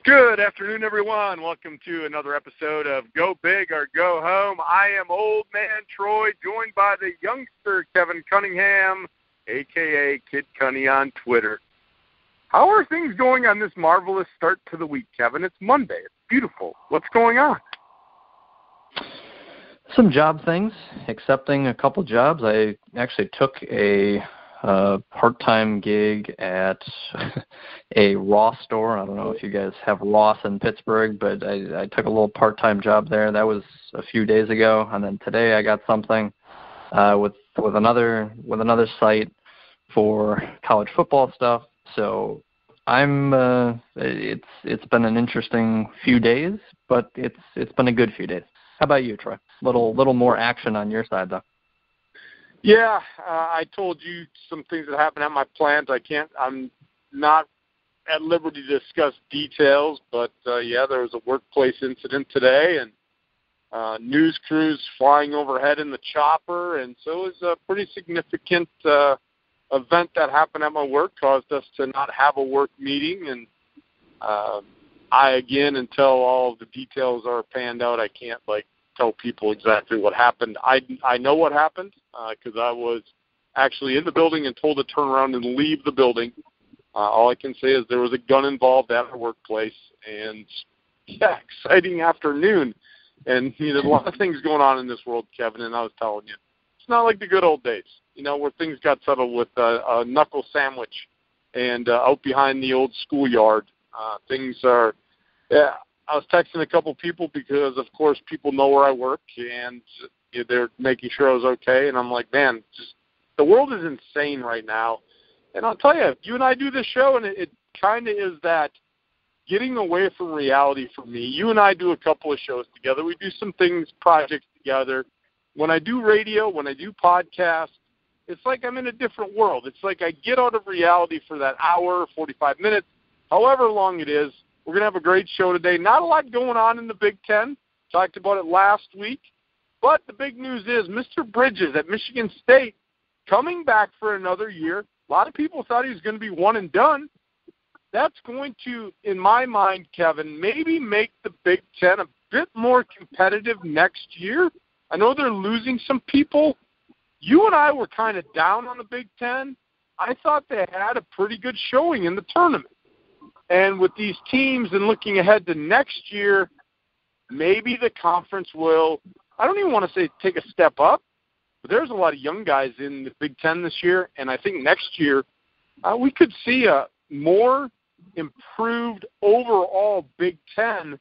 Good afternoon, everyone. Welcome to another episode of Go Big or Go Home. I am Old Man Troy, joined by the Youngster, Kevin Cunningham, a.k.a. Kid Cunny on Twitter. How are things going on this marvelous start to the week, Kevin? It's Monday. It's beautiful. What's going on? Some job things, accepting a couple jobs. I actually took a part-time gig at a Ross store. I don't know if you guys have Ross in Pittsburgh, but I took a little part-time job there. That was a few days ago, and then today I got something with another site for college football stuff. So it's been an interesting few days, but it's been a good few days. How about you, Troy? Little more action on your side, though. Yeah, I told you some things that happened at my plant. I'm not at liberty to discuss details, but there was a workplace incident today, and news crews flying overhead in the chopper, and so it was a pretty significant event that happened at my work, caused us to not have a work meeting, and until all of the details are panned out, I can't tell people exactly what happened. I know what happened because I was actually in the building and told to turn around and leave the building. All I can say is there was a gun involved at our workplace, and exciting afternoon. And there's a lot of things going on in this world, Kevin, and I was telling you, it's not like the good old days, where things got settled with a knuckle sandwich and out behind the old schoolyard. Things are, I was texting a couple people because, of course, people know where I work, and they're making sure I was okay. And I'm like, man, just the world is insane right now. And I'll tell you, you and I do this show, and it kind of is that getting away from reality for me. You and I do a couple of shows together. We do some projects together. When I do radio, when I do podcasts, it's like I'm in a different world. It's like I get out of reality for that hour, 45 minutes, however long it is. We're going to have a great show today. Not a lot going on in the Big Ten. Talked about it last week. But the big news is Mr. Bridges at Michigan State coming back for another year. A lot of people thought he was going to be one and done. That's going to, in my mind, Kevin, maybe make the Big Ten a bit more competitive next year. I know they're losing some people. You and I were kind of down on the Big Ten. I thought they had a pretty good showing in the tournament. And with these teams and looking ahead to next year, maybe the conference will, I don't even want to say take a step up, but there's a lot of young guys in the Big Ten this year, and I think next year we could see a more improved overall Big Ten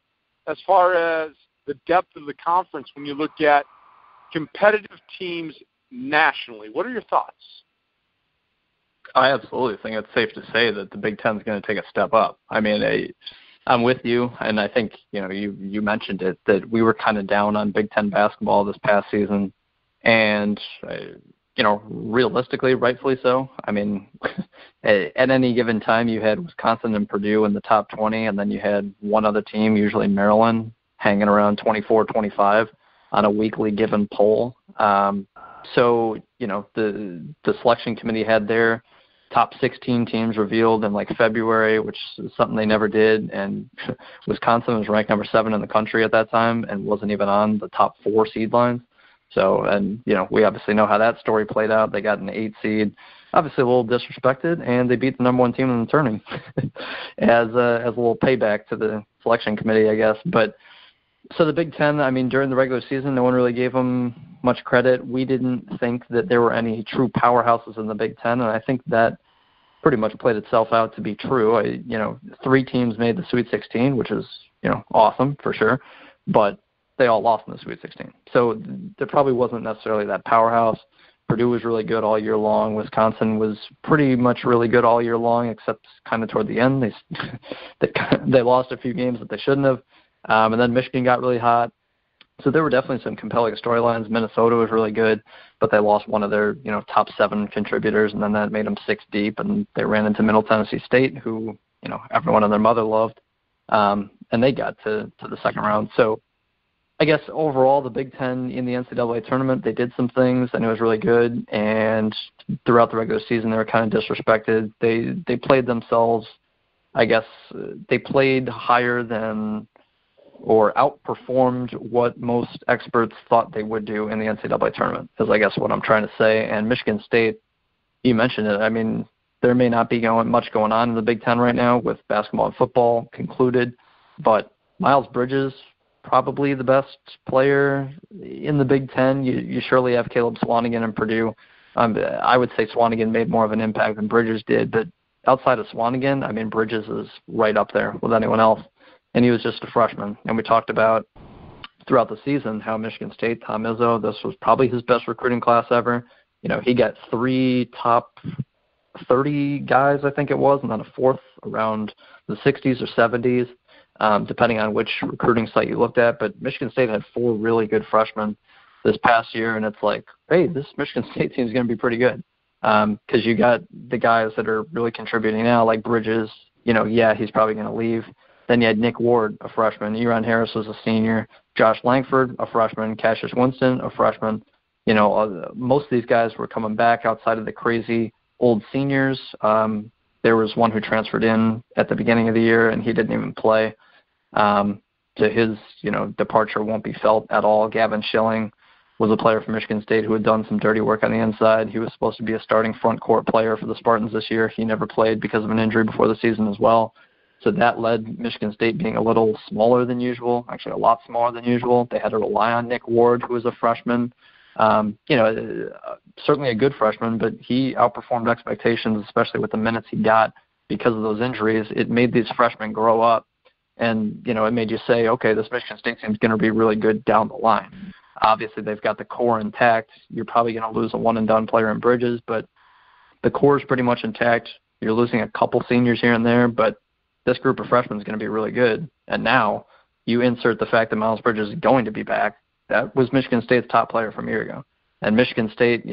as far as the depth of the conference when you look at competitive teams nationally. What are your thoughts? I absolutely think it's safe to say that the Big Ten is going to take a step up. I mean, I'm with you, and I think you mentioned it, that we were kind of down on Big Ten basketball this past season, and realistically, rightfully so. I mean, at any given time, you had Wisconsin and Purdue in the top 20, and then you had one other team, usually Maryland, hanging around 24, 25 on a weekly given poll. So the selection committee had their top 16 teams revealed in February, which is something they never did. And Wisconsin was ranked number 7 in the country at that time and wasn't even on the top 4 seed lines. So, and we obviously know how that story played out. They got an 8 seed, obviously a little disrespected, and they beat the number 1 team in the tournament as a little payback to the selection committee, I guess. But so the Big Ten, I mean, during the regular season, no one really gave them much credit. We didn't think that there were any true powerhouses in the Big Ten, and I think that pretty much played itself out to be true. 3 teams made the Sweet 16, which is, awesome for sure, but they all lost in the Sweet 16. So there probably wasn't necessarily that powerhouse. Purdue was really good all year long. Wisconsin was pretty much really good all year long, except kind of toward the end. They lost a few games that they shouldn't have. And then Michigan got really hot. So there were definitely some compelling storylines. Minnesota was really good, but they lost one of their, top 7 contributors, and then that made them 6 deep, and they ran into Middle Tennessee State, who, everyone and their mother loved, and they got to the second round. So I guess overall the Big Ten in the NCAA tournament, they did some things, and it was really good, and throughout the regular season they were kind of disrespected. They played themselves I guess they played higher than or outperformed what most experts thought they would do in the NCAA tournament, is I guess what I'm trying to say. And Michigan State, you mentioned it. I mean, there may not be much going on in the Big Ten right now with basketball and football concluded, but Miles Bridges, probably the best player in the Big Ten. You surely have Caleb Swanigan in Purdue. I would say Swanigan made more of an impact than Bridges did, but outside of Swanigan, I mean, Bridges is right up there with anyone else, and he was just a freshman. And we talked about throughout the season how Michigan State, Tom Izzo, this was probably his best recruiting class ever. You know, he got 3 top 30 guys, I think it was, and then a fourth around the 60s or 70s, depending on which recruiting site you looked at. But Michigan State had 4 really good freshmen this past year, and it's like, hey, this Michigan State team is going to be pretty good because you got the guys that are really contributing now, like Bridges. You know, yeah, he's probably going to leave. Then you had Nick Ward, a freshman. Eron Harris was a senior. Josh Langford, a freshman. Cassius Winston, a freshman. You know, most of these guys were coming back outside of the crazy old seniors. There was one who transferred in at the beginning of the year, and he didn't even play. To his, departure won't be felt at all. Gavin Schilling was a player from Michigan State who had done some dirty work on the inside. He was supposed to be a starting front court player for the Spartans this year. He never played because of an injury before the season as well. So that led Michigan State being a little smaller than usual, actually a lot smaller than usual. They had to rely on Nick Ward, who was a freshman. Certainly a good freshman, but he outperformed expectations, especially with the minutes he got because of those injuries. It made these freshmen grow up, and, it made you say, okay, this Michigan State team is going to be really good down the line. Obviously, they've got the core intact. You're probably going to lose a one-and-done player in Bridges, but the core is pretty much intact. You're losing a couple seniors here and there, but this group of freshmen is going to be really good. And now you insert the fact that Miles Bridges is going to be back. That was Michigan State's top player from a year ago. And Michigan State,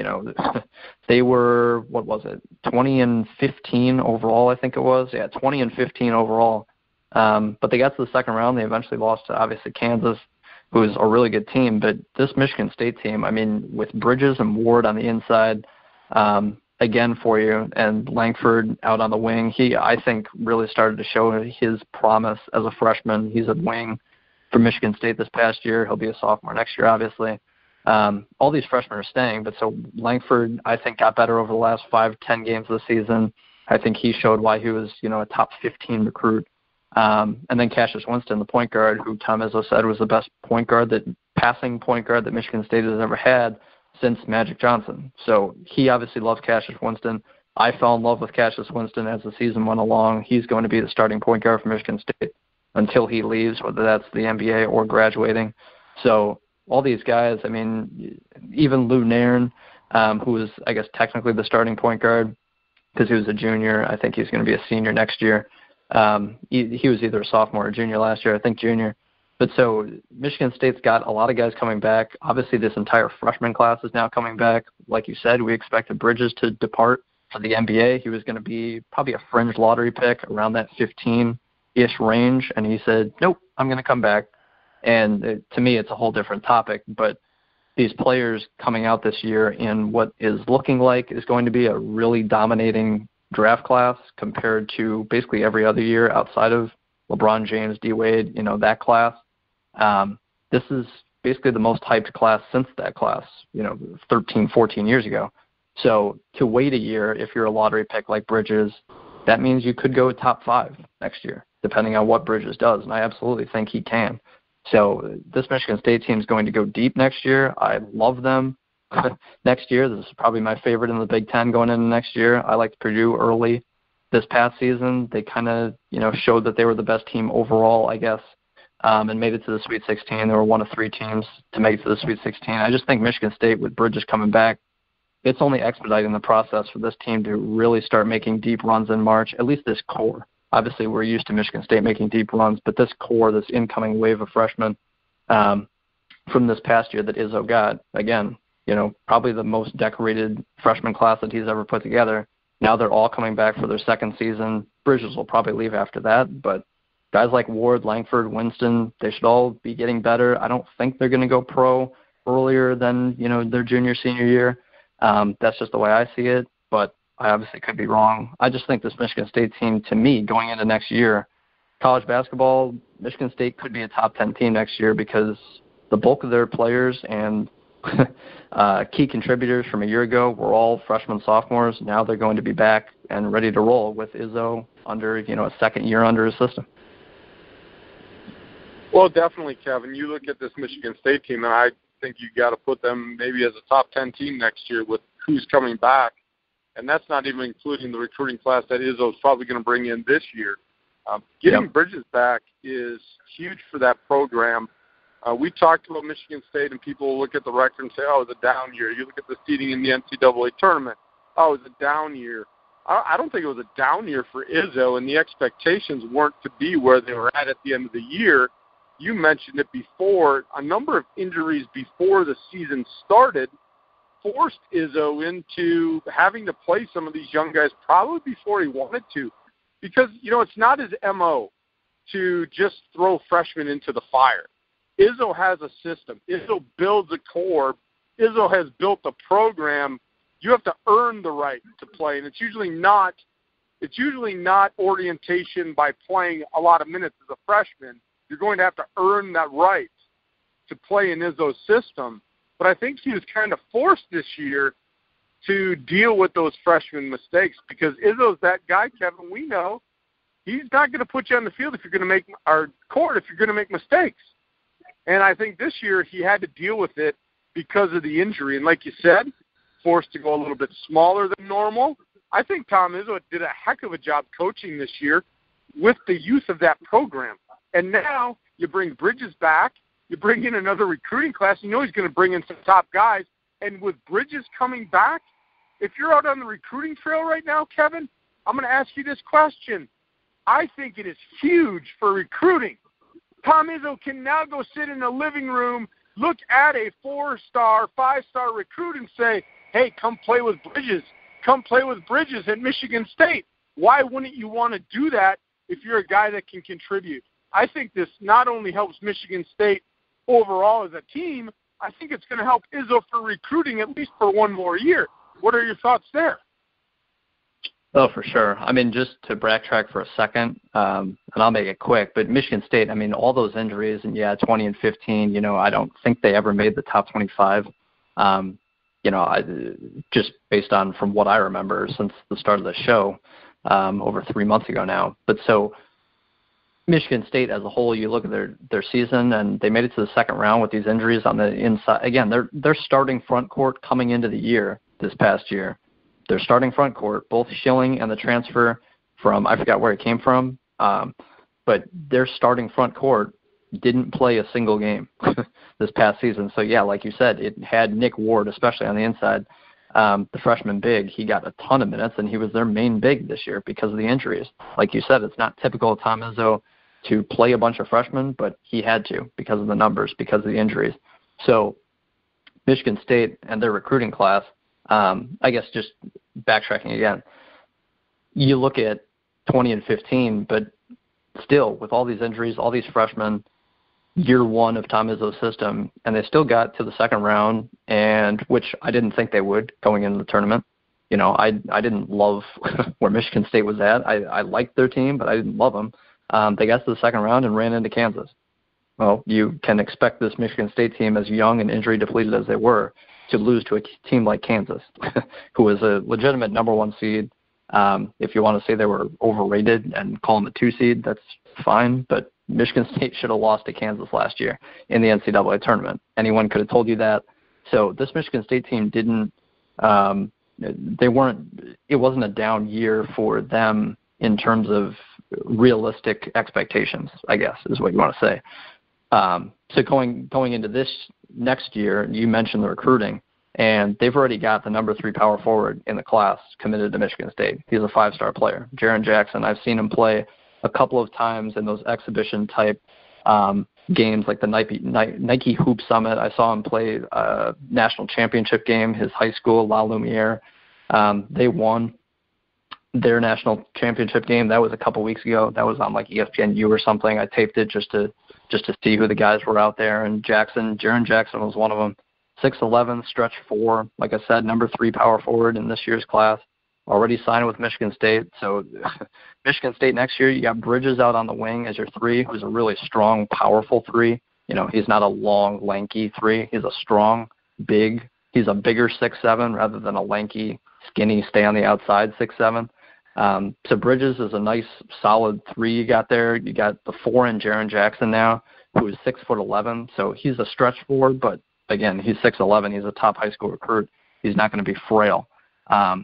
they were, 20-15 overall, I think it was. Yeah, 20-15 overall. But they got to the second round. They eventually lost to, obviously, Kansas, who is a really good team. But this Michigan State team, I mean, with Bridges and Ward on the inside, again for you, and Langford out on the wing, he, I think, really started to show his promise as a freshman. He's a wing for Michigan State this past year. He'll be a sophomore next year, obviously. All these freshmen are staying, but so Langford, I think, got better over the last 5-10 games of the season. I think he showed why he was, a top 15 recruit. And then Cassius Winston, the point guard, who Tom Izzo said was the best passing point guard that Michigan State has ever had since Magic Johnson. So he obviously loves Cassius Winston. I fell in love with Cassius Winston as the season went along. He's going to be the starting point guard for Michigan State until he leaves, whether that's the NBA or graduating. So all these guys, I mean, even Lou Nairn, who is, I guess, technically the starting point guard because he was a junior. I think he's going to be a senior next year. He was either a sophomore or junior last year, I think junior. But so Michigan State's got a lot of guys coming back. Obviously, this entire freshman class is now coming back. Like you said, we expected Bridges to depart for the NBA. He was going to be probably a fringe lottery pick around that 15-ish range, and he said, nope, I'm going to come back. And to me, it's a whole different topic. But these players coming out this year in what is looking like is going to be a really dominating draft class compared to basically every other year outside of LeBron James, D-Wade, that class. This is basically the most hyped class since that class, 13, 14 years ago. So to wait a year, if you're a lottery pick like Bridges, that means you could go top 5 next year, depending on what Bridges does. And I absolutely think he can. So this Michigan State team is going to go deep next year. I love them. Next year, this is probably my favorite in the Big Ten going into next year. I liked Purdue early this past season. They kind of, showed that they were the best team overall, I guess, and made it to the Sweet 16. They were one of 3 teams to make it to the Sweet 16. I just think Michigan State, with Bridges coming back, it's only expediting the process for this team to really start making deep runs in March, at least this core. Obviously, we're used to Michigan State making deep runs, but this core, this incoming wave of freshmen from this past year that Izzo got, again, probably the most decorated freshman class that he's ever put together. Now they're all coming back for their second season. Bridges will probably leave after that, but guys like Ward, Langford, Winston, they should all be getting better. I don't think they're going to go pro earlier than, their junior, senior year. That's just the way I see it. But I obviously could be wrong. I just think this Michigan State team, to me, going into next year, college basketball, Michigan State could be a top 10 team next year because the bulk of their players and key contributors from a year ago were all freshmen, sophomores. Now they're going to be back and ready to roll with Izzo under, a second year under his system. Well, definitely, Kevin. You look at this Michigan State team, and I think you got to put them maybe as a top 10 team next year with who's coming back, and that's not even including the recruiting class that Izzo's probably going to bring in this year. Getting Bridges back is huge for that program. We talked about Michigan State, and people look at the record and say, oh, it was a down year. You look at the seeding in the NCAA tournament. Oh, it was a down year. I don't think it was a down year for Izzo, and the expectations weren't to be where they were at the end of the year. You mentioned it before. A number of injuries before the season started forced Izzo into having to play some of these young guys probably before he wanted to, because, it's not his MO to just throw freshmen into the fire. Izzo has a system. Izzo builds a core. Izzo has built a program. You have to earn the right to play, and it's usually not orientation by playing a lot of minutes as a freshman. You're going to have to earn that right to play in Izzo's system. But I think he was kind of forced this year to deal with those freshman mistakes because Izzo's that guy, Kevin. We know he's not going to put you on the field if you're going to make our court if you're going to make mistakes. And I think this year he had to deal with it because of the injury. And like you said, forced to go a little bit smaller than normal. I think Tom Izzo did a heck of a job coaching this year with the youth of that program. And now you bring Bridges back. You bring in another recruiting class. You know he's going to bring in some top guys. And with Bridges coming back, if you're out on the recruiting trail right now, Kevin, I'm going to ask you this question. I think it is huge for recruiting. Tom Izzo can now go sit in a living room, look at a 4-star, 5-star recruit and say, hey, come play with Bridges. Come play with Bridges at Michigan State. Why wouldn't you want to do that if you're a guy that can contribute? I think this not only helps Michigan State overall as a team, I think it's going to help Izzo for recruiting at least for one more year. What are your thoughts there? Oh, for sure. I mean, just to backtrack for a second, and I'll make it quick, but Michigan State, I mean, all those injuries, and 20 and 15, I don't think they ever made the top 25. Just based on from what I remember since the start of the show, over 3 months ago now. But so Michigan State as a whole, you look at their season, and they made it to the second round with these injuries on the inside. Again, they're starting front court coming into the year this past year. Their starting front court, both Schilling and the transfer from, I forgot where it came from, but their starting front court didn't play a single game this past season. So, like you said, it had Nick Ward, especially on the inside, the freshman big. He got a ton of minutes, and he was their main big this year because of the injuries. Like you said, it's not typical of Tom Izzo to play a bunch of freshmen, but he had to because of the numbers, because of the injuries. So Michigan State and their recruiting class, I guess just backtracking again, you look at 20 and 15, but still with all these injuries, all these freshmen, year one of Tom Izzo's system, and they still got to the second round, and which I didn't think they would going into the tournament. I didn't love where Michigan State was at. I liked their team, but I didn't love them. They got to the second round and ran into Kansas. Well, you can expect this Michigan State team, as young and injury depleted as they were, to lose to a team like Kansas, who was a legitimate number one seed. If you want to say they were overrated and call them a 2 seed, that's fine. But Michigan State should have lost to Kansas last year in the NCAA tournament. Anyone could have told you that. So this Michigan State team didn't. It wasn't a down year for them in terms of realistic expectations, I guess, is what you want to say. So going into this next year, you mentioned the recruiting, and they've already got the number 3 power forward in the class committed to Michigan State. He's a 5-star player. Jaren Jackson, I've seen him play a couple of times in those exhibition type games like the Nike Hoop Summit. I saw him play a national championship game, his high school, La Lumiere. They won their national championship game. That was a couple weeks ago. That was on like ESPNU or something. I taped it just to see who the guys were out there. And Jaren Jackson was one of them. 6'11", stretch 4. Like I said, number 3 power forward in this year's class. already signed with Michigan State. So Michigan State next year, you got Bridges out on the wing as your 3, who's a really strong, powerful 3. He's not a long, lanky 3. He's a strong, big. He's a bigger 6'7" rather than a lanky, skinny, stay on the outside 6'7". So Bridges is a nice, solid 3 you got there. You got the 4 in Jaren Jackson now, who is 6'11". So he's a stretch forward, but again, he's 6'11". He's a top high school recruit. He's not going to be frail.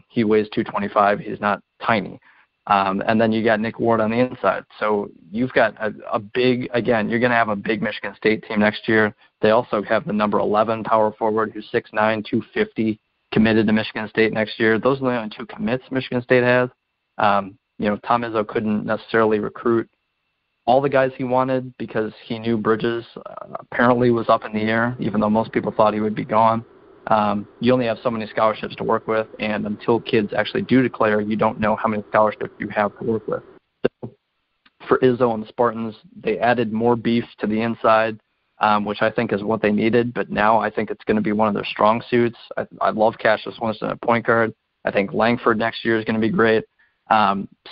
He weighs 225. He's not tiny. And then you got Nick Ward on the inside. So you've got a big, again, you're going to have a big Michigan State team next year. They also have the number 11 power forward who's 6'9", 250, committed to Michigan State next year. Those are the only 2 commits Michigan State has. Tom Izzo couldn't necessarily recruit all the guys he wanted because he knew Bridges apparently was up in the air, even though most people thought he would be gone. You only have so many scholarships to work with, and until kids actually do declare, you don't know how many scholarships you have to work with. So for Izzo and the Spartans, they added more beef to the inside, which I think is what they needed, but now I think it's going to be one of their strong suits. I love Cassius Winston at point guard. I think Langford next year is going to be great.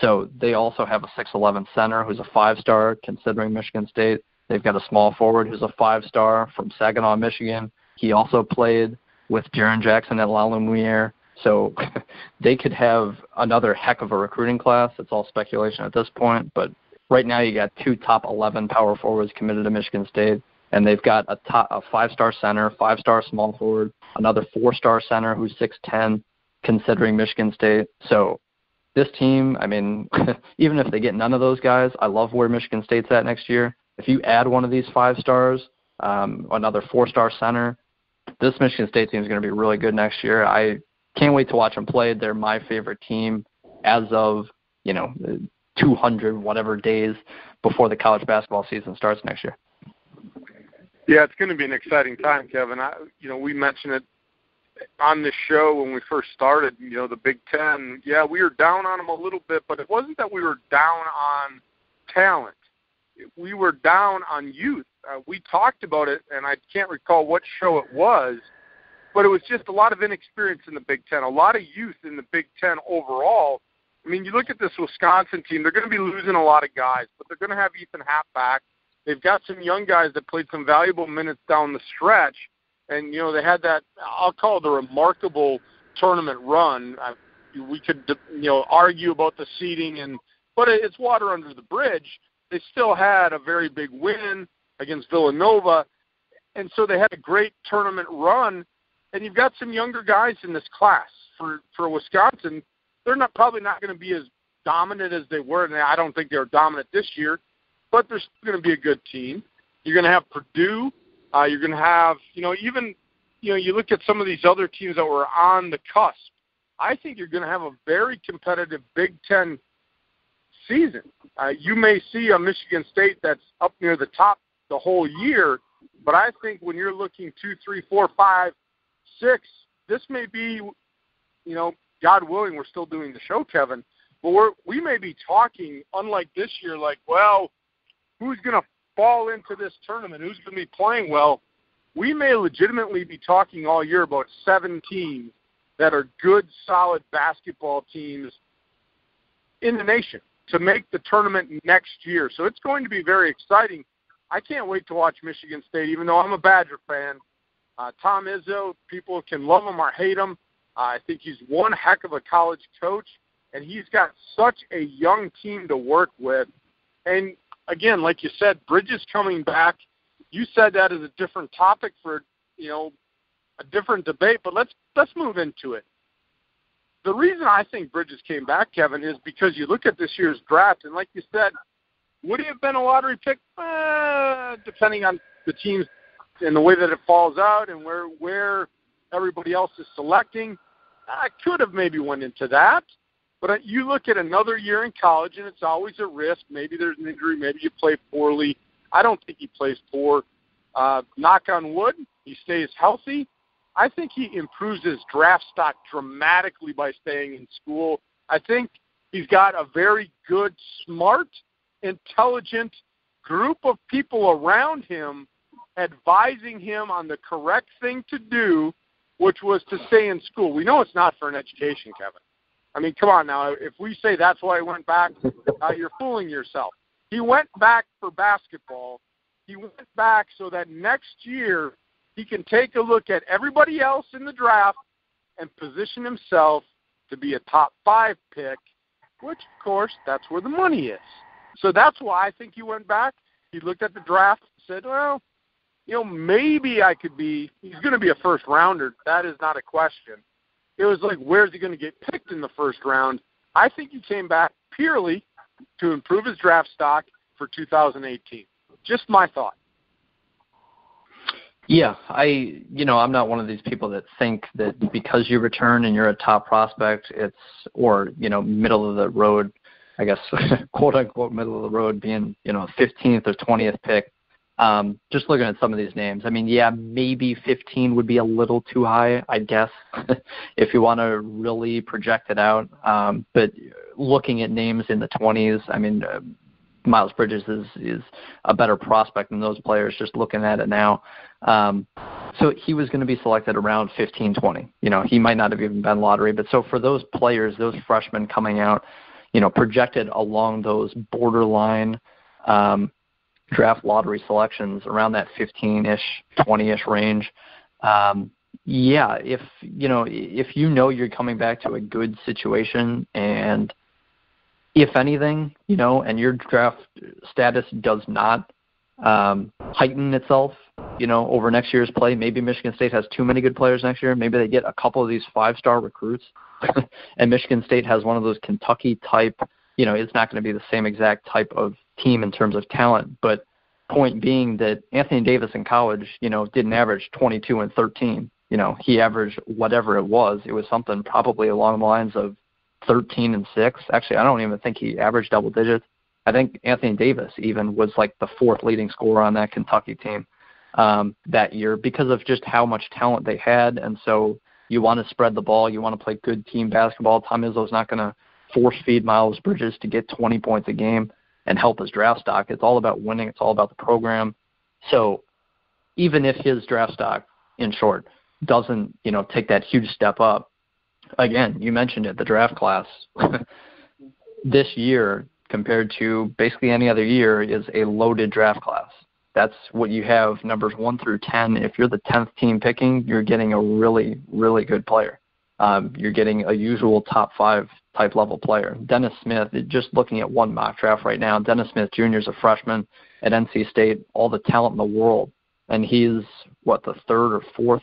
So they also have a 6'11" center who's a 5-star, considering Michigan State. They've got a small forward who's a 5-star from Saginaw, Michigan. He also played with Jaren Jackson at La Lumiere. So they could have another heck of a recruiting class. It's all speculation at this point. But right now you got 2 top 11 power forwards committed to Michigan State, and they've got a 5-star center, 5-star small forward, another 4-star center who's 6'10", considering Michigan State. So this team, I mean, even if they get none of those guys, I love where Michigan State's at next year. If you add one of these 5-stars, another 4-star center, this Michigan State team is going to be really good next year. I can't wait to watch them play. They're my favorite team as of, 200 whatever days before the college basketball season starts next year. Yeah, it's going to be an exciting time, Kevin. We mentioned it on this show when we first started, the Big Ten. Yeah, we were down on them a little bit, but it wasn't that we were down on talent. We were down on youth. We talked about it, and I can't recall what show it was, but it was just a lot of inexperience in the Big Ten, a lot of youth in the Big Ten overall. I mean, you look at this Wisconsin team, they're going to be losing a lot of guys, but they're going to have Ethan Happ back. They've got some young guys that played some valuable minutes down the stretch, and, they had that, I'll call it the remarkable tournament run. We could, argue about the seeding, but it's water under the bridge. They still had a very big win against Villanova, and so they had a great tournament run, and you've got some younger guys in this class. For Wisconsin, they're probably not going to be as dominant as they were, and I don't think they were dominant this year, but they're still going to be a good team. You're going to have Purdue. You're going to have, you look at some of these other teams that were on the cusp. I think you're going to have a very competitive Big Ten season. You may see a Michigan State that's up near the top the whole year, but I think when you're looking 2, 3, 4, 5, 6, this may be, God willing, we're still doing the show, Kevin, but we may be talking, unlike this year, like, well, who's going to fall into this tournament? Who's going to be playing well? We may legitimately be talking all year about 7 teams that are good, solid basketball teams in the nation to make the tournament next year. So it's going to be very exciting. I can't wait to watch Michigan State, even though I'm a Badger fan. Tom Izzo, people can love him or hate him. I think he's one heck of a college coach, and he's got such a young team to work with. And, again, like you said, Bridges coming back. You said that as a different topic for, a different debate, but let's move into it. The reason I think Bridges came back, Kevin, is because you look at this year's draft, and like you said, would he have been a lottery pick? Depending on the teams and the way that it falls out and where everybody else is selecting, I could have maybe went into that. But you look at another year in college, and it's always a risk. Maybe there's an injury. Maybe you play poorly. I don't think he plays poor. Knock on wood, he stays healthy. I think he improves his draft stock dramatically by staying in school. I think he's got a very good, smart, intelligent group of people around him advising him on the correct thing to do, which was to stay in school. We know it's not for an education, Kevin. I mean, come on now. If we say that's why he went back, you're fooling yourself. He went back for basketball. He went back so that next year he can take a look at everybody else in the draft and position himself to be a top 5 pick, which, of course, that's where the money is. So that's why I think he went back. He looked at the draft and said, well, maybe I could be – he's going to be a first-rounder. That is not a question. It was like, where's he going to get picked in the first round? I think he came back purely to improve his draft stock for 2018. Just my thought. Yeah, I'm not one of these people that think that because you return and you're a top prospect, it's, or, middle of the road, I guess, quote unquote, middle of the road being, 15th or 20th pick. Just looking at some of these names, I mean, yeah, maybe 15 would be a little too high, I guess, if you want to really project it out. But looking at names in the 20s, I mean, Miles Bridges is a better prospect than those players, just looking at it now. So he was going to be selected around 15, 20. He might not have even been lottery. But so for those players, those freshmen coming out, projected along those borderline draft lottery selections around that 15-ish, 20-ish range, yeah, if you're coming back to a good situation and if anything, and your draft status does not heighten itself, over next year's play, maybe Michigan State has too many good players next year. Maybe they get a couple of these 5-star recruits, and Michigan State has one of those Kentucky type, it's not going to be the same exact type of team in terms of talent. But point being that Anthony Davis in college, didn't average 22 and 13. He averaged whatever it was. It was something probably along the lines of 13 and 6. Actually, I don't even think he averaged double digits. I think Anthony Davis even was like the 4th leading scorer on that Kentucky team that year because of just how much talent they had. And so you want to spread the ball. You want to play good team basketball. Tom Izzo's not going to force feed Miles Bridges to get 20 points a game and help his draft stock. It's all about winning. It's all about the program. So even if his draft stock, in short, doesn't, take that huge step up, again, you mentioned it, the draft class this year compared to basically any other year is a loaded draft class. That's what you have, numbers 1 through 10. If you're the 10th team picking, you're getting a really, really good player. You're getting a usual top 5 type level player. Dennis Smith, just looking at one mock draft right now, Dennis Smith Jr. is a freshman at NC State, all the talent in the world. And he's, the 3rd or 4th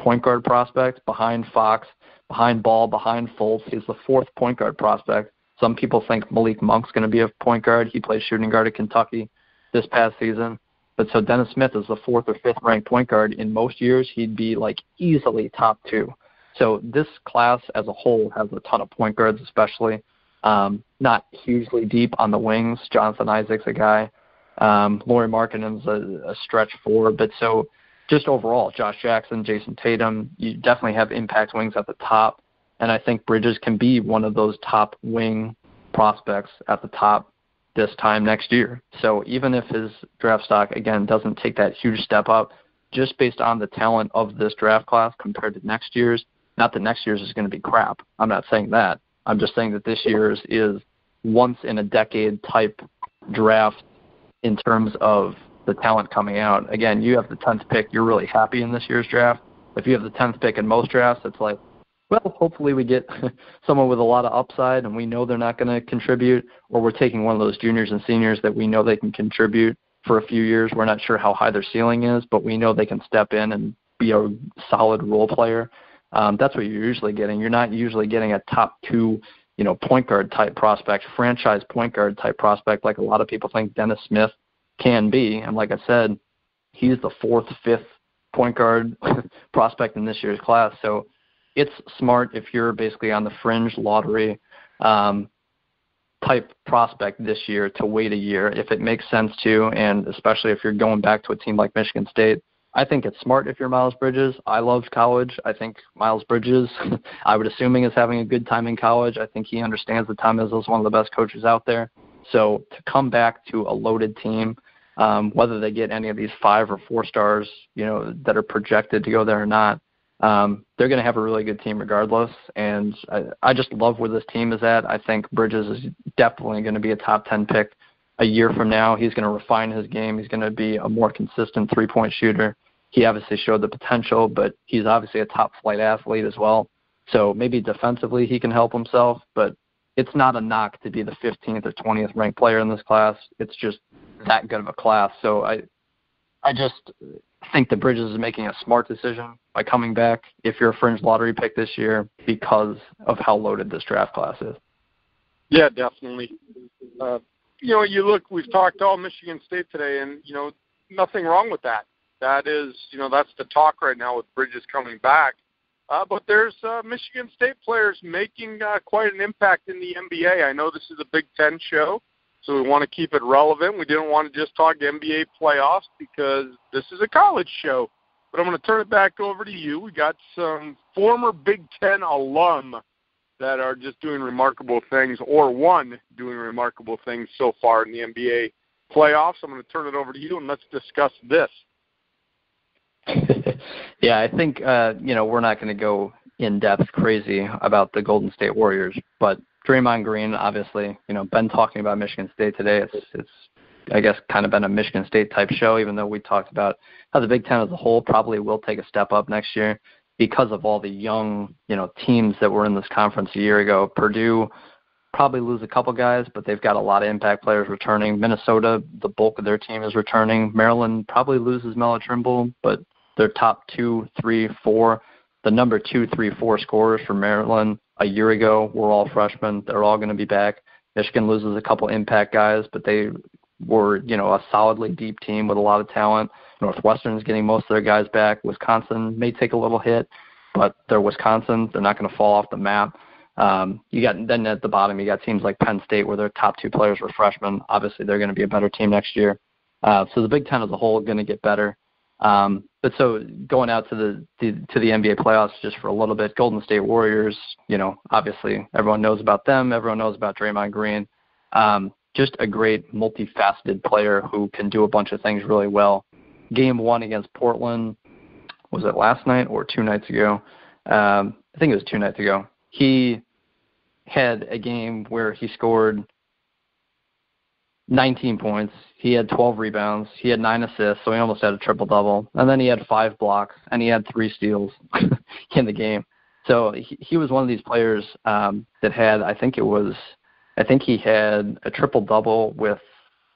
point guard prospect behind Fox, behind Ball, behind Fultz. He's the 4th point guard prospect. Some people think Malik Monk's going to be a point guard. He plays shooting guard at Kentucky this past season. But so Dennis Smith is the 4th or 5th ranked point guard. In most years, he'd be easily top 2. So this class as a whole has a ton of point guards, especially. Not hugely deep on the wings. Jonathan Isaac's a guy. Lauri Markkanen's a stretch 4. But so just overall, Josh Jackson, Jason Tatum, you definitely have impact wings at the top. And I think Bridges can be one of those top wing prospects at the top this time next year. So even if his draft stock, again, doesn't take that huge step up, just based on the talent of this draft class compared to next year's, not that next year's is going to be crap. I'm not saying that. I'm just saying that this year's is once-in-a-decade type draft in terms of the talent coming out. Again, you have the 10th pick. You're really happy in this year's draft. If you have the 10th pick in most drafts, it's like, well, hopefully we get someone with a lot of upside and we know they're not going to contribute, or we're taking one of those juniors and seniors that we know they can contribute for a few years. We're not sure how high their ceiling is, but we know they can step in and be a solid role player. That's what you're usually getting. You're not usually getting a top 2, point guard type prospect, franchise point guard type prospect like a lot of people think Dennis Smith can be. And like I said, he's the 4th, 5th point guard prospect in this year's class. So it's smart if you're basically on the fringe lottery type prospect this year to wait a year if it makes sense to, and especially if you're going back to a team like Michigan State. I think it's smart if you're Miles Bridges. I loved college. I think Miles Bridges, I would assuming, is having a good time in college. I think he understands that Tom Izzo is one of the best coaches out there. So to come back to a loaded team, whether they get any of these 5 or 4 stars, that are projected to go there or not, they're going to have a really good team regardless. And I just love where this team is at. I think Bridges is definitely going to be a top 10 pick a year from now. He's going to refine his game. He's going to be a more consistent three-point shooter. He obviously showed the potential, but he's obviously a top-flight athlete as well. So maybe defensively he can help himself, but it's not a knock to be the 15th or 20th ranked player in this class. It's just that good of a class. So I just think that Bridges is making a smart decision by coming back if you're a fringe lottery pick this year because of how loaded this draft class is. Yeah, definitely. You look, we've talked all Michigan State today, and, nothing wrong with that. That is, that's the talk right now with Bridges coming back. But there's Michigan State players making quite an impact in the NBA. I know this is a Big Ten show, so we want to keep it relevant. We didn't want to just talk NBA playoffs because this is a college show. But I'm going to turn it back over to you. We got some former Big Ten alum that are just doing remarkable things, or one doing remarkable things so far in the NBA playoffs. I'm going to turn it over to you, and let's discuss this. Yeah, I think, we're not going to go in-depth crazy about the Golden State Warriors, but Draymond Green, obviously, been talking about Michigan State today. It's I guess, kind of been a Michigan State-type show, even though we talked about how the Big Ten as a whole probably will take a step up next year because of all the young, teams that were in this conference a year ago. Purdue probably lose a couple guys, but they've got a lot of impact players returning. Minnesota, the bulk of their team is returning. Maryland probably loses Melo Trimble, but their top 2, 3, 4, the number 2, 3, 4 scorers for Maryland a year ago were all freshmen. They're all going to be back. Michigan loses a couple impact guys, but they were, a solidly deep team with a lot of talent. Northwestern's getting most of their guys back. Wisconsin may take a little hit, but they're Wisconsin. They're not going to fall off the map. Then at the bottom, you got teams like Penn State where their top 2 players were freshmen. Obviously, they're going to be a better team next year. So the Big Ten as a whole is going to get better. But so going out to the NBA playoffs just for a little bit, Golden State Warriors, obviously everyone knows about them. Everyone knows about Draymond Green. Just a great multifaceted player who can do a bunch of things really well. Game 1 against Portland, was it last night or 2 nights ago? I think it was 2 nights ago. He had a game where he scored 19 points. He had 12 rebounds. He had 9 assists, so he almost had a triple-double. And then he had 5 blocks, and he had 3 steals in the game. So he was one of these players that had, I think he had a triple-double with,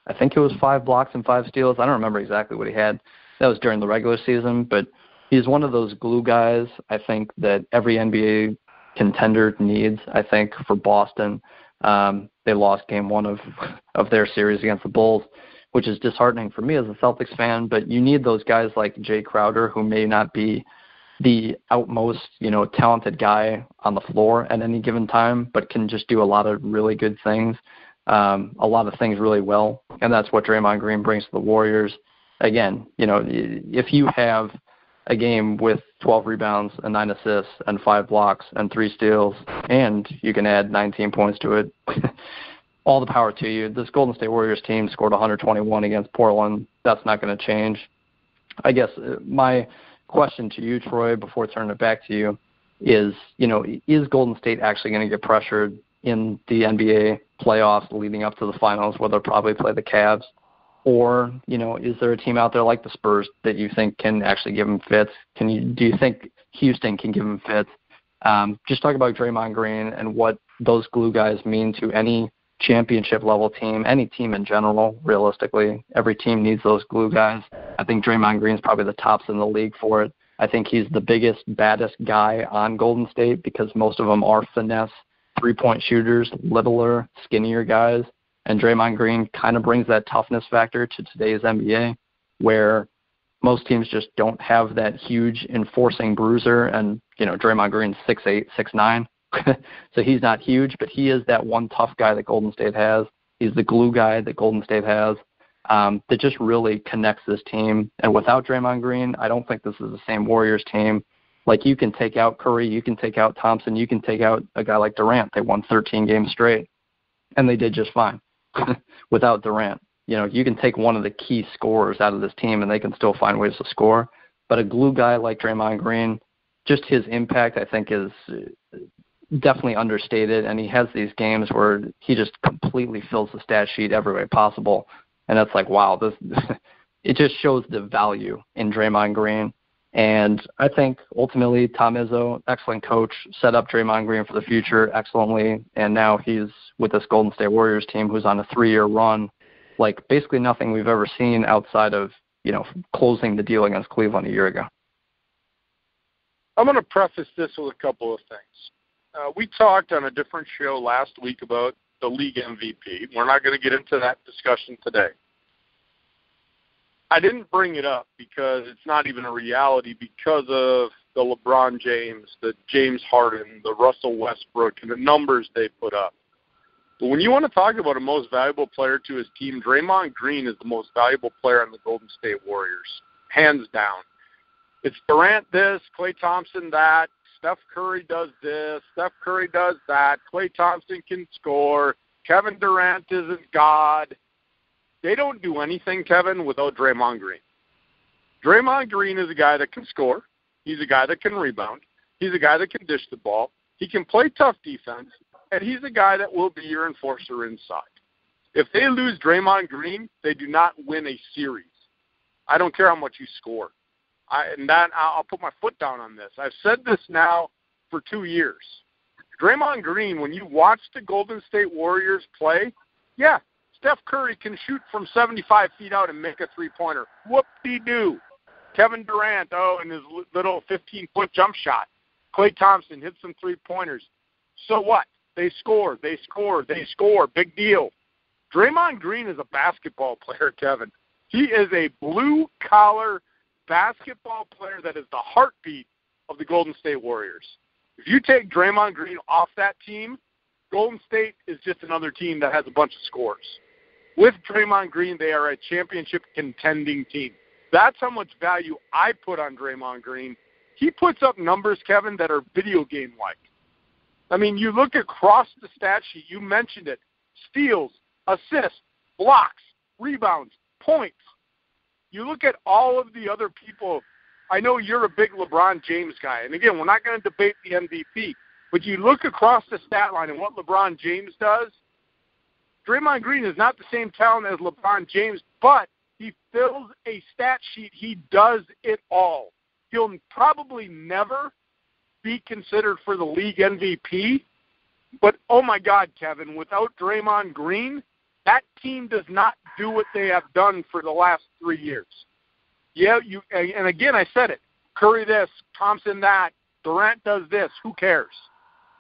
I think it was 5 blocks and 5 steals. I don't remember exactly what he had. That was during the regular season, but he's one of those glue guys, I think, that every NBA contender needs, I think, for Boston. They lost game 1 of their series against the Bulls, which is disheartening for me as a Celtics fan, but you need those guys like Jay Crowder, who may not be the outmost, talented guy on the floor at any given time, but can just do a lot of really good things, a lot of things really well. And that's what Draymond Green brings to the Warriors. Again, if you have a game with 12 rebounds and 9 assists and 5 blocks and 3 steals, and you can add 19 points to it, all the power to you. This Golden State Warriors team scored 121 against Portland. That's not going to change. I guess my question to you, Troy, before turning it back to you is, is Golden State actually going to get pressured in the NBA playoffs leading up to the finals where they'll probably play the Cavs? Or, is there a team out there like the Spurs that you think can actually give them fits? Do you think Houston can give them fits? Just talk about Draymond Green and what those glue guys mean to any championship-level team, any team in general, realistically. Every team needs those glue guys. I think Draymond Green's probably the tops in the league for it. I think he's the biggest, baddest guy on Golden State because most of them are finesse, three-point shooters, littler, skinnier guys. And Draymond Green kind of brings that toughness factor to today's NBA where most teams just don't have that huge enforcing bruiser. And, Draymond Green's 6'8", 6'9". So he's not huge, but he is that one tough guy that Golden State has. He's the glue guy that Golden State has that just really connects this team. And without Draymond Green, I don't think this is the same Warriors team. Like, you can take out Curry, you can take out Thompson, you can take out a guy like Durant. They won 13 games straight, and they did just fine without Durant. You can take one of the key scorers out of this team, and they can still find ways to score. But a glue guy like Draymond Green, just his impact, I think, is definitely understated, and he has these games where he just completely fills the stat sheet every way possible, and it's like, wow, this it just shows the value in Draymond Green. And I think ultimately Tom Izzo, excellent coach, set up Draymond Green for the future excellently, and now he's with this Golden State Warriors team who's on a 3-year run, like basically nothing we've ever seen outside of, closing the deal against Cleveland a year ago. I'm going to preface this with a couple of things. We talked on a different show last week about the league MVP. We're not going to get into that discussion today. I didn't bring it up because it's not even a reality because of the LeBron James, the James Harden, the Russell Westbrook, and the numbers they put up. But when you want to talk about a most valuable player to his team, Draymond Green is the most valuable player on the Golden State Warriors, hands down. It's Durant this, Klay Thompson that, Steph Curry does this, Steph Curry does that, Klay Thompson can score, Kevin Durant isn't God. They don't do anything, Kevin, without Draymond Green. Draymond Green is a guy that can score. He's a guy that can rebound. He's a guy that can dish the ball. He can play tough defense, and he's a guy that will be your enforcer inside. If they lose Draymond Green, they do not win a series. I don't care how much you score. I'll put my foot down on this. I've said this now for 2 years. Draymond Green, when you watch the Golden State Warriors play, yeah, Steph Curry can shoot from 75 feet out and make a three-pointer. Whoop-de-doo. Kevin Durant, and his little 15-foot jump shot. Klay Thompson hits some three-pointers. So what? They score. Big deal. Draymond Green is a basketball player, Kevin. He is a blue-collar basketball player that is the heartbeat of the Golden State Warriors. If you take Draymond Green off that team, Golden State is just another team that has a bunch of scores. With Draymond Green, they are a championship contending team. That's how much value I put on Draymond Green. He puts up numbers, Kevin, that are video game-like. I mean, you look across the stat sheet, you mentioned it, steals, assists, blocks, rebounds, points. You look at all of the other people. I know you're a big LeBron James guy, and again, we're not going to debate the MVP, but you look across the stat line and what LeBron James does, Draymond Green is not the same talent as LeBron James, but he fills a stat sheet. He does it all. He'll probably never be considered for the league MVP, but oh my God, Kevin, without Draymond Green, that team does not do what they have done for the last 3 years. Yeah, and again, I said it. Curry this, Thompson that, Durant does this. Who cares?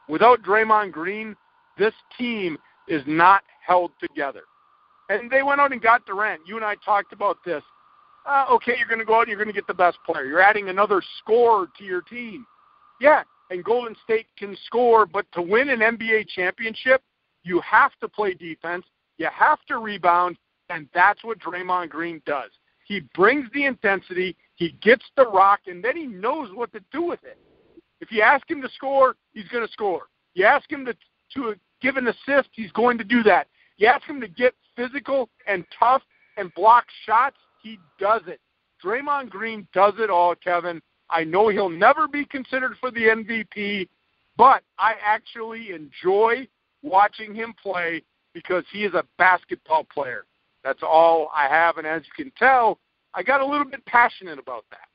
Without Draymond Green, this team is not held together. And they went out and got Durant. You and I talked about this. Okay, you're going to go out and you're going to get the best player. You're adding another scorer to your team. Yeah, and Golden State can score, but to win an NBA championship, you have to play defense. You have to rebound, and that's what Draymond Green does. He brings the intensity, he gets the rock, and then he knows what to do with it. If you ask him to score, he's going to score. You ask him to give an assist, he's going to do that. You ask him to get physical and tough and block shots, he does it. Draymond Green does it all, Kevin. I know he'll never be considered for the MVP, but I actually enjoy watching him play because he is a basketball player. That's all I have, and as you can tell, I got a little bit passionate about that.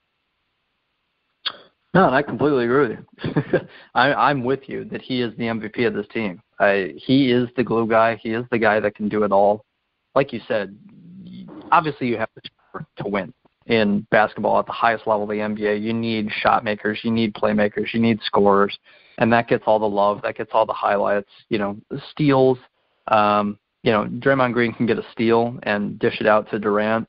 No, and I completely agree with you. I'm with you that he is the MVP of this team. He is the glue guy. He is the guy that can do it all. Like you said, obviously you have to win. In basketball at the highest level of the NBA, you need shot makers, you need playmakers, you need scorers, and that gets all the love, that gets all the highlights, steals. Draymond Green can get a steal and dish it out to Durant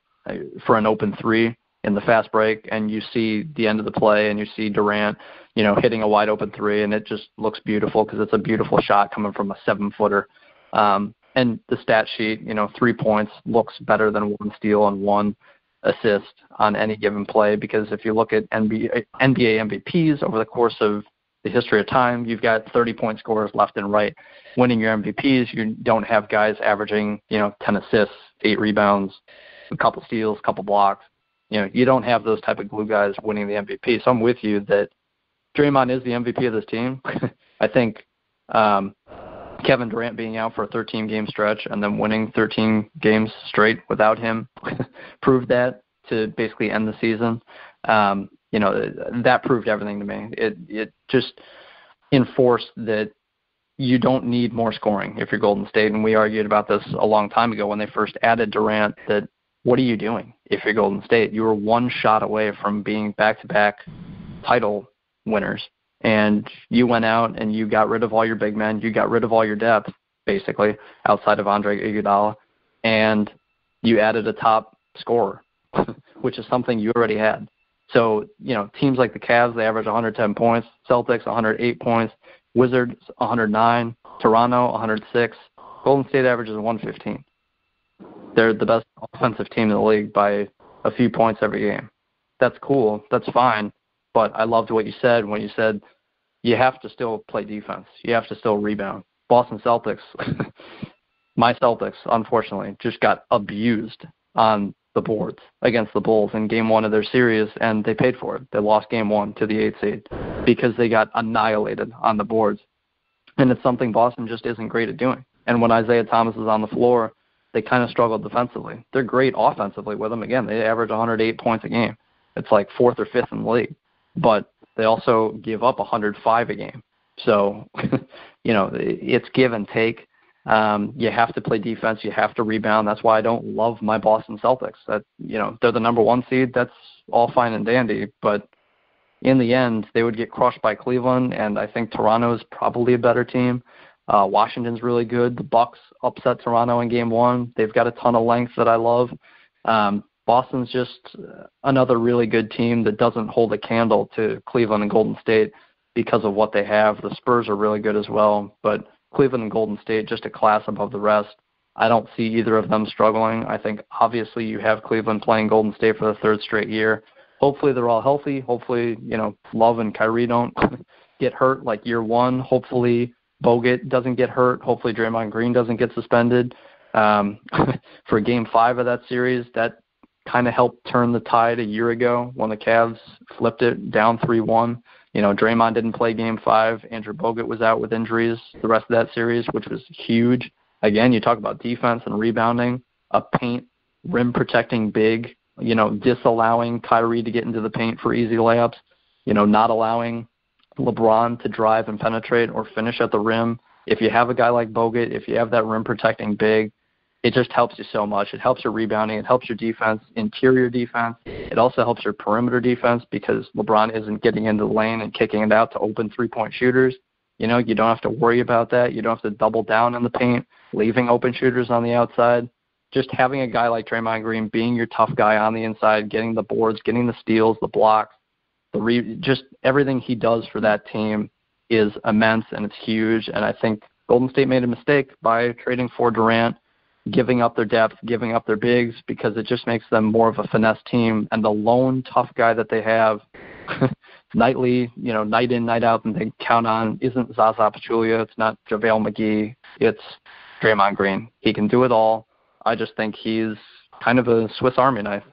for an open three in the fast break, and you see the end of the play, and you see Durant, hitting a wide open three, and it just looks beautiful because it's a beautiful shot coming from a 7-footer. And the stat sheet, 3 points looks better than one steal and one assist on any given play, because if you look at NBA MVPs over the course of the history of time, you've got 30-point scorers left and right winning your MVPs. You don't have guys averaging 10 assists, 8 rebounds, a couple steals, a couple blocks. You don't have those type of glue guys winning the MVP. So I'm with you that Draymond is the MVP of this team. I think Kevin Durant being out for a 13-game stretch and then winning 13 games straight without him proved that to basically end the season. That proved everything to me. It just enforced that you don't need more scoring if you're Golden State, and we argued about this a long time ago when they first added Durant, that what are you doing if you're Golden State? You were one shot away from being back-to-back title winners, and you went out and you got rid of all your big men, you got rid of all your depth, basically, outside of Andre Iguodala, and you added a top scorer, which is something you already had. So, teams like the Cavs, they average 110 points, Celtics 108 points, Wizards 109, Toronto 106, Golden State averages 115. They're the best offensive team in the league by a few points every game. That's cool. That's fine. But I loved what you said when you said you have to still play defense. You have to still rebound. Boston Celtics, my Celtics, unfortunately, just got abused on the boards against the Bulls in game one of their series, and they paid for it. They lost game one to the 8th seed because they got annihilated on the boards. And it's something Boston just isn't great at doing. And when Isaiah Thomas is on the floor, they kind of struggle defensively. They're great offensively with him. Again, they average 108 points a game. It's like 4th or 5th in the league. But they also give up 105 a game. So, it's give and take. You have to play defense. You have to rebound. That's why I don't love my Boston Celtics. They're the number 1 seed. That's all fine and dandy. But in the end, they would get crushed by Cleveland, and I think Toronto's probably a better team. Washington's really good. The Bucks upset Toronto in game 1. They've got a ton of length that I love. Boston's just another really good team that doesn't hold a candle to Cleveland and Golden State because of what they have. The Spurs are really good as well, but Cleveland and Golden State just a class above the rest. I don't see either of them struggling. I think obviously you have Cleveland playing Golden State for the 3rd straight year. Hopefully they're all healthy. Hopefully, Love and Kyrie don't get hurt like year 1. Hopefully Bogut doesn't get hurt. Hopefully Draymond Green doesn't get suspended. For game 5 of that series, that kind of helped turn the tide a year ago when the Cavs flipped it down 3-1. Draymond didn't play game 5. Andrew Bogut was out with injuries the rest of that series, which was huge. Again, you talk about defense and rebounding, a paint, rim-protecting big, disallowing Kyrie to get into the paint for easy layups, not allowing LeBron to drive and penetrate or finish at the rim. If you have a guy like Bogut, if you have that rim-protecting big, it just helps you so much. It helps your rebounding. It helps your defense, interior defense. It also helps your perimeter defense because LeBron isn't getting into the lane and kicking it out to open three-point shooters. You don't have to worry about that. You don't have to double down in the paint, leaving open shooters on the outside. Just having a guy like Draymond Green being your tough guy on the inside, getting the boards, getting the steals, the blocks, just everything he does for that team is immense, and it's huge. And I think Golden State made a mistake by trading for Durant, giving up their depth, giving up their bigs, because it just makes them more of a finesse team. And the lone tough guy that they have nightly, night in, night out, and they count on isn't Zaza Pachulia. It's not JaVale McGee. It's Draymond Green. He can do it all. I just think he's kind of a Swiss Army knife.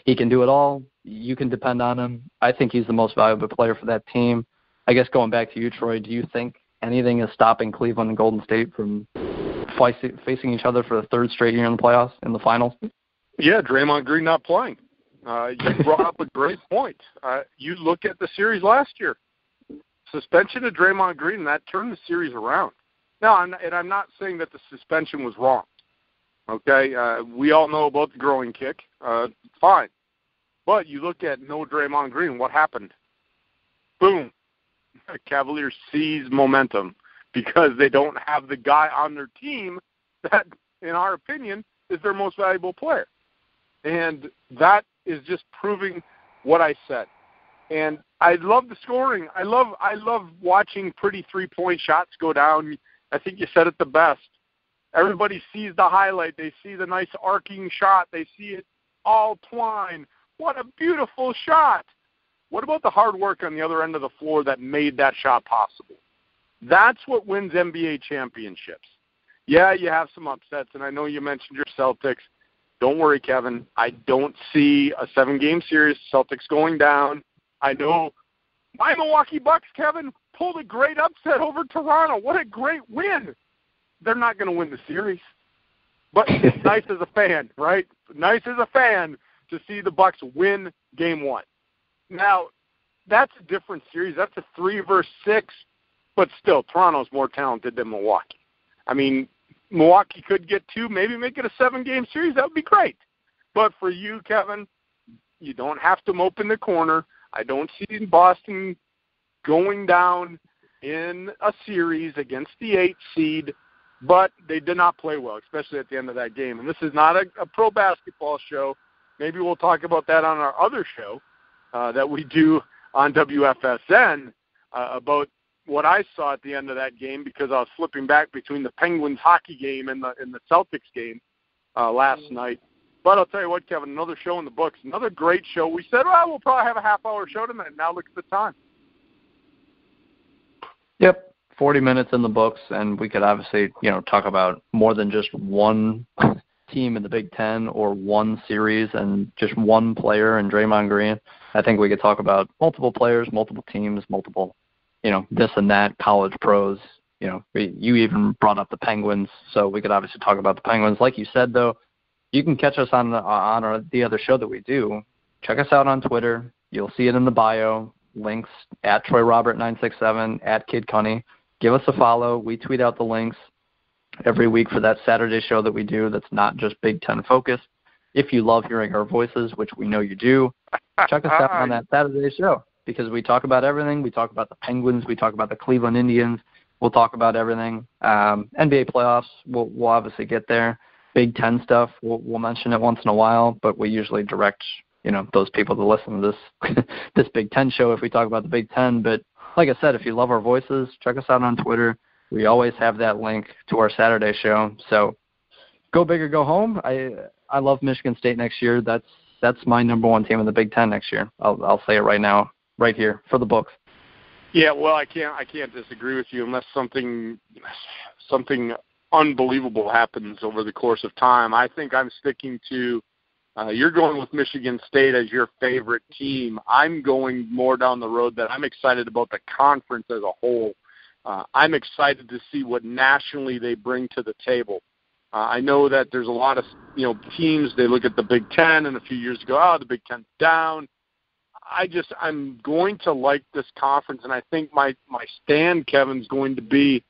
He can do it all. You can depend on him. I think he's the most valuable player for that team. I guess going back to you, Troy, do you think anything is stopping Cleveland and Golden State from facing each other for the 3rd straight year in the playoffs, in the finals? Yeah, Draymond Green not playing. You brought up a great point. You look at the series last year. Suspension of Draymond Green, that turned the series around. Now, I'm not saying that the suspension was wrong. Okay? We all know about the growing kick. Fine. But you look at no Draymond Green, what happened? Boom. Cavaliers seize momentum because they don't have the guy on their team that, in our opinion, is their most valuable player. And that is just proving what I said. And I love the scoring. I love watching pretty three-point shots go down. I think you said it the best. Everybody sees the highlight. They see the nice arcing shot. They see it all twine. What a beautiful shot. What about the hard work on the other end of the floor that made that shot possible? That's what wins NBA championships. Yeah, you have some upsets, and I know you mentioned your Celtics. Don't worry, Kevin. I don't see a 7-game series, Celtics going down. I know My Milwaukee Bucks, Kevin, pulled a great upset over Toronto. What a great win. They're not going to win the series. But it's nice as a fan, right? Nice as a fan to see the Bucks win Game 1. Now, that's a different series. That's a 3-6, but still, Toronto's more talented than Milwaukee. I mean, Milwaukee could get 2, maybe make it a 7-game series. That would be great. But for you, Kevin, you don't have to mope in the corner. I don't see Boston going down in a series against the 8 seed. But they did not play well, especially at the end of that game. And this is not a pro basketball show. Maybe we'll talk about that on our other show that we do on WFSN about what I saw at the end of that game, because I was flipping back between the Penguins hockey game and the Celtics game last night. But I'll tell you what, Kevin, another show in the books, another great show. We said, well, we'll probably have a half-hour show tonight. Now look at the time. Yep. 40 minutes in the books, and we could obviously, talk about more than just one team in the Big Ten or one series and just one player and Draymond Green. I think we could talk about multiple players, multiple teams, multiple, this and that, college pros. You even brought up the Penguins, so we could obviously talk about the Penguins. Like you said, though, you can catch us on the other show that we do. Check us out on Twitter. You'll see it in the bio. Links at TroyRobert967, at Kid Cunny. Give us a follow. We tweet out the links every week for that Saturday show that we do that's not just Big Ten focused. If you love hearing our voices, which we know you do, check us out on that Saturday show, because we talk about everything. We talk about the Penguins. We talk about the Cleveland Indians. We'll talk about everything. NBA playoffs, we'll obviously get there. Big Ten stuff, we'll mention it once in a while, but we usually direct those people to listen to this Big Ten show if we talk about the Big Ten. But like I said, if you love our voices, check us out on Twitter. We always have that link to our Saturday show. So go big or go home. I love Michigan State next year. That's my number one team in the Big Ten next year. I'll say it right now, right here for the books. Yeah, well, I can't disagree with you unless something unbelievable happens over the course of time. I think I'm sticking to you're going with Michigan State as your favorite team. I'm going more down the road that I'm excited about the conference as a whole. I'm excited to see what nationally they bring to the table. I know that there's a lot of teams, they look at the Big Ten and a few years ago, the Big Ten's down. I'm going to like this conference, and I think my stand, Kevin's going to be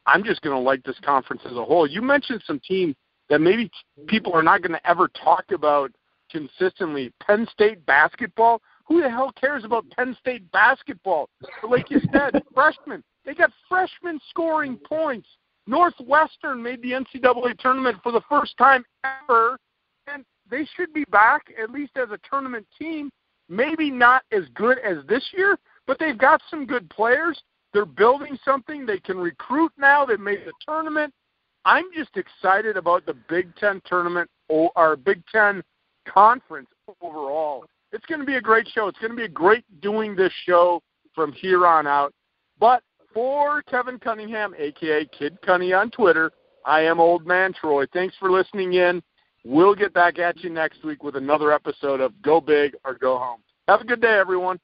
I'm just going to like this conference as a whole. You mentioned some teams that maybe people are not going to ever talk about consistently. Penn State basketball? Who the hell cares about Penn State basketball? But like you said, freshmen. They got freshmen scoring points. Northwestern made the NCAA tournament for the first time ever, and they should be back at least as a tournament team. Maybe not as good as this year, but they've got some good players. They're building something. They can recruit now. They've made the tournament. I'm just excited about the Big Ten tournament or Big Ten conference overall. It's going to be a great show. It's going to be great doing this show from here on out. But for Kevin Cunningham, a.k.a. Kid Cunny on Twitter, I am Old Man Troy. Thanks for listening in. We'll get back at you next week with another episode of Go Big or Go Home. Have a good day, everyone.